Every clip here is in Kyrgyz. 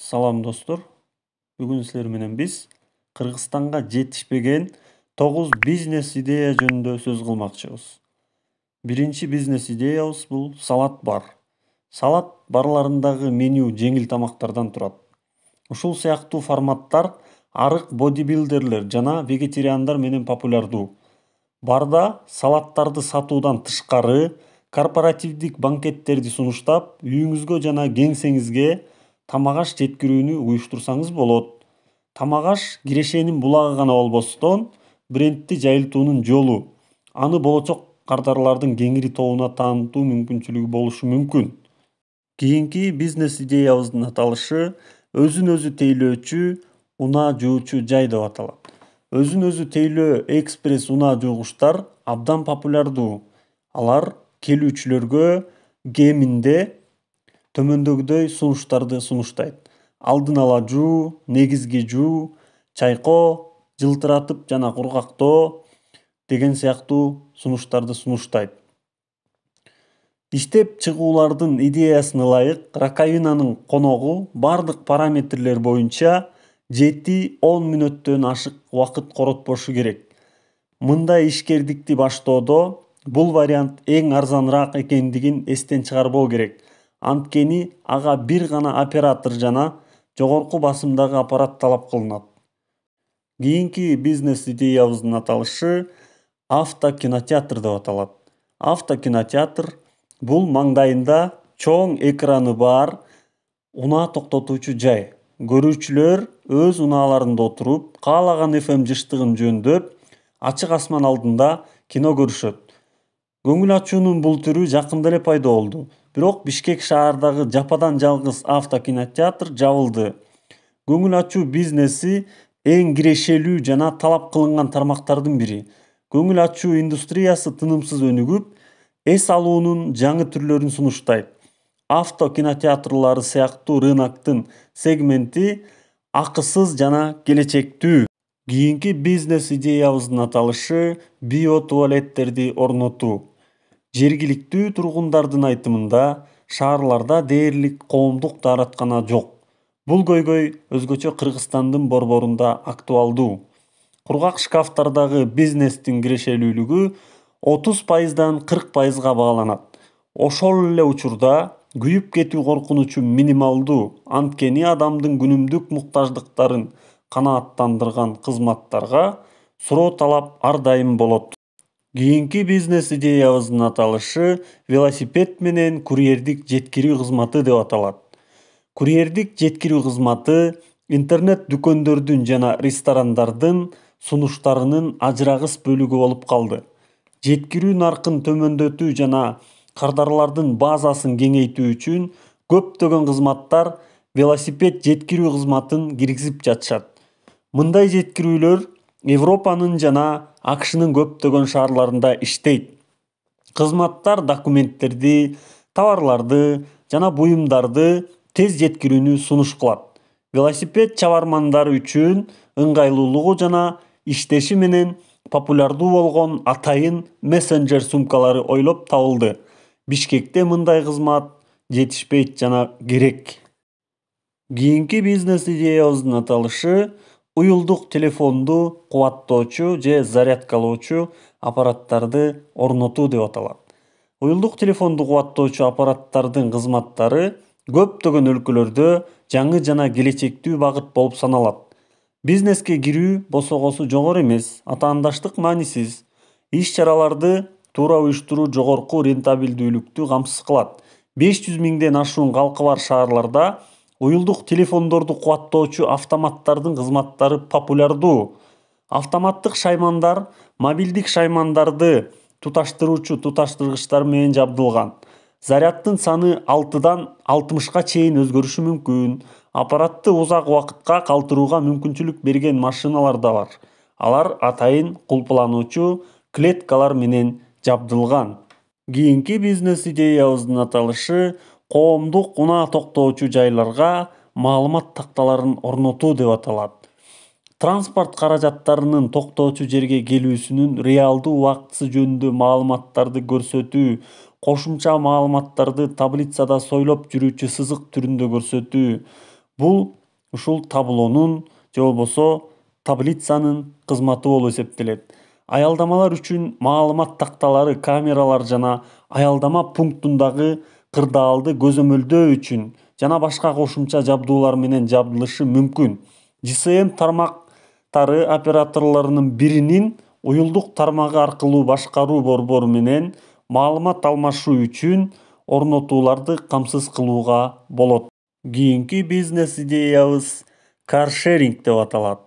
Салам достор. Бүгүн силер менен биз Кыргызстанга жетишпеген 9 бизнес идея жөнүндө сөз кылмакчыбыз. Биринчи бизнес идеябыз бул салат бар. Салат барларындагы меню жеңил тамактардан турат. Ушул сыяктуу форматтар арык бодибилдерлер жана вегетариандар менен популярдуу. Барда салаттарды сатуудан тышкары корпоративдик банкеттерди сунуштап, үйүңүзгө жана кеңсеңизге тамак аш жеткирүүнү уюштурсаңыз болот. Тамак аш кирешенин булагы гана болбостон, брендти жайылтуунун жолу. Аны болочок кардарлардын кеңири тобуна таанытуу мүмкүнчүлүгү болушу мүмкүн. Кийинки бизнес идеябыздын аталышы өзүн өзү тейлөөчү унаа жуучу жай деп аталат. Өзүн өзү тейлөө экспресс унаа жуугучтар абдан популярдуу. Алар келүүчүлөргө кеминде төмөндөгүдөй сунуштарды сунуштайт. Алдын ала жуу, негизги жуу, чайкоо, жылтыратып жана кургактоо деген сыяктуу сунуштарды сунуштайт. Иштеп чыгуулардын идеясына ылайык раковинанын коногу бардык параметрлер боюнча 7-10 мүнөттөн ашык убакыт коротпошу керек. Мындай ишкердикти баштоодо бул вариант эң арзаныраак экендигин эстен чыгарбоо керек. Анткени ага бир гана оператор жана жогорку басымдагы аппарат талап кылынат. Кийинки бизнес идеябыздын аталышы автокинотеатр деп аталат. Автокинотеатр бул маңдайында чоң экраны бар унаа токтотуучу жай. Көрүүчүлөр өз унааларында отуруп, каалаган FM жыштыгын жөндөп, ачык асман алдында кино көрүшөт. Көңүл ачуунун бул түрү жакында эле пайда болду. Бирок Бишкек шаардагы жападан жалгыз автокинотеатр жабылды. Көңүл ачуу бизнеси эң кирешелүү жана талап кылынган тармактардын бири. Көңүл ачуу индустриясы тынымсыз өнүгүп, эс алуунун жаңы түрлөрүн сунуштайт. Автокинотеатрлары сыяктуу рыноктун сегменти акысыз жана келечектүү. Кийинки бизнес идеябыздын аталышы биотуалеттерди орнотуу. Жергиликтүү тургундардын айтымында, шаарларда дээрлик коомдук даараткана жок. Бул көйгөй өзгөчө Кыргызстандын борборунда актуалдуу. Кургак шкафтардагы бизнестин кирешелүүлүгү 30%дан 40%га бааланат. Ошол эле учурда күйүп кетүү коркунучу минималдуу, анткени адамдын күнүмдүк муктаждыктарын канааттандырган кызматтарга суроо талап ар дайым болот. Кийинки бизнес идеябыздын аталышы велосипед менен курьердик жеткирүү кызматы деп аталат. Курьердик жеткирүү кызматы интернет дүкөндөрдүн жана ресторандардын сунуштарынын ажырагыс бөлүгү болуп калды. Жеткирүү наркын төмөндөтүү жана кардарлардын базасын кеңейтүү үчүн көптөгөн кызматтар велосипед жеткирүү кызматын киргизип жатышат. Мындай жеткирүүлөр Европанын жана АКШнын көптөгөн шаарларында иштейт. Кызматтар документтерди, товарларды жана буюмдарды тез жеткирүүнү сунуш кылат. Велосипед чабармандары үчүн ыңгайлуулугу жана иштеши менен популярдуу болгон атайын мессенджер сумкалары ойлоп табылды. Бишкекте мындай кызмат жетишпейт жана керек. Кийинки бизнес идеябыздын аталышы уюлдук телефонду кубаттоочу же зарядкалоочу аппараттарды орнотуу деп аталат. Уюлдук телефонду кубаттоочу аппараттардын кызматтары көптөгөн өлкөлөрдө жаңы жана келечектүү багыт болуп саналат. Бизнеске кирүү босогосу жогору эмес, атаандаштык маанисиз. Иш-чараларды туура уюштуруу жогорку рентабелдүүлүктү камсыз кылат. 500 миңден ашуун калкы бар шаарларда уюлдук телефондорду кубаттоочу автоматтардын кызматтары популярдуу. Автоматтык шаймандар мобилдик шаймандарды туташтыруучу туташтыргычтар менен жабдылган. Зарядтын саны 6дан 60га чейин өзгөрүшү мүмкүн. Аппаратты узак убакытка калтырууга мүмкүнчүлүк берген машиналар да бар. Алар атайын кулпулануучу клеткалар менен жабдылган. Кийинки бизнес идеябыздын аталышы коомдук унаа токтоочу жайларга маалымат такталарын орнотуу деп аталат. Транспорт каражаттарынын токтоочу жерге келүүсүнүн реалдуу убактысы жөнүндө маалыматтарды көрсөтүү, кошумча маалыматтарды таблицада сойлоп жүрүүчү сызык түрүндө көрсөтүү. Бул ушул таблонун же болбосо таблицанын кызматы болуп эсептелет. Аялдамалар үчүн маалымат такталары, камералар жана аялдама пунктундагы кырдаалды көзөмөлдөө үчүн жана башка кошумча жабдуулар менен жабдылышы мүмкүн. GSM тармактары операторлорунун биринин уюлдук тармагы аркылуу башкаруу борбору менен маалымат алмашуу үчүн орнотууларды камсыз кылууга болот. Кийинки бизнес идеябыз каршеринг деп аталат.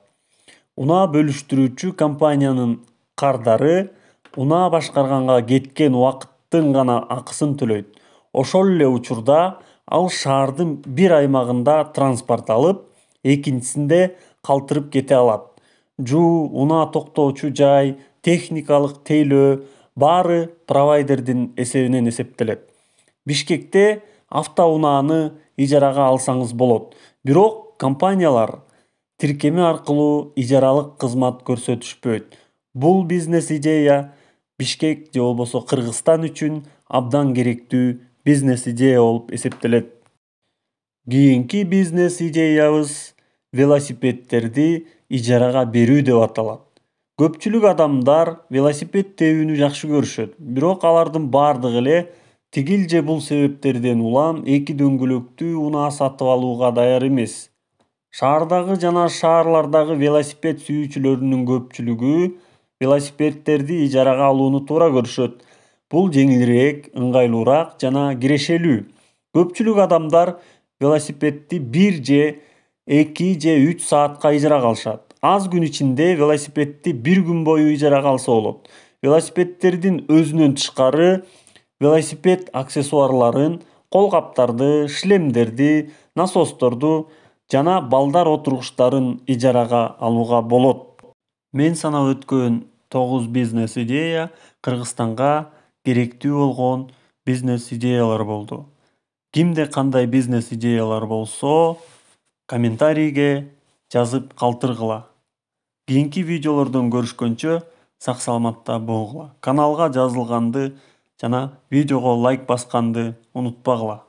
Унаа бөлүштүрүүчү компаниянын кардары унаа башкарганга кеткен убакыттын гана акысын төлөйт. Ошол эле учурда ал шаардын бир аймагында транспорт алып, экинчисинде калтырып кете алат. Жуу, унаа токтоочу жай, техникалык тейлөө баары провайдердин эсебинен эсептелет. Бишкекте автоунааны ижарага алсаңыз болот. Бирок компаниялар тиркеме аркылуу ижаралык кызмат көрсөтүшпөйт. Бул бизнес идея Бишкек же болбосо Кыргызстан үчүн абдан керектүү бизнес идея болуп эсептелет. Кийинки бизнес идеябыз велосипедтерди ижарага берүү деп аталат. Көпчүлүк адамдар велосипед тебүүнү жакшы көрүшөт, бирок алардын бардыгы эле тигил же бул себептерден улам эки дөңгөлөктүү унаа сатып алууга даяр эмес. Шаардагы жана шаарлардагы велосипед сүйүүчүлөрүнүн көпчүлүгү велосипедтерди ижарага алууну туура көрүшөт. Бул жеңилирээк, ыңгайлуураак жана кирешелүү. Көпчүлүк адамдар велосипедди 1 же 2 же 3 саатка ижарага алышат. Аз күн ичинде велосипедди 1 күн бою ижарага алса болот. Велосипедтердин өзүнөн тышкары велосипед аксессуарларын, кол каптарды, шлемдерди, насосторду жана балдар отургучтарын ижарага алууга болот. Мен санап өткөн 9 бизнес идея Кыргызстанга керектүү болгон бизнес идеялар болду. Кимде кандай бизнес идеялар болсо, комментарийге жазып калтыргыла. Кийинки видеолордон көрүшкөнчө сак саламатта болгула. Каналга жазылганды жана видеого лайк басканды унутпагыла.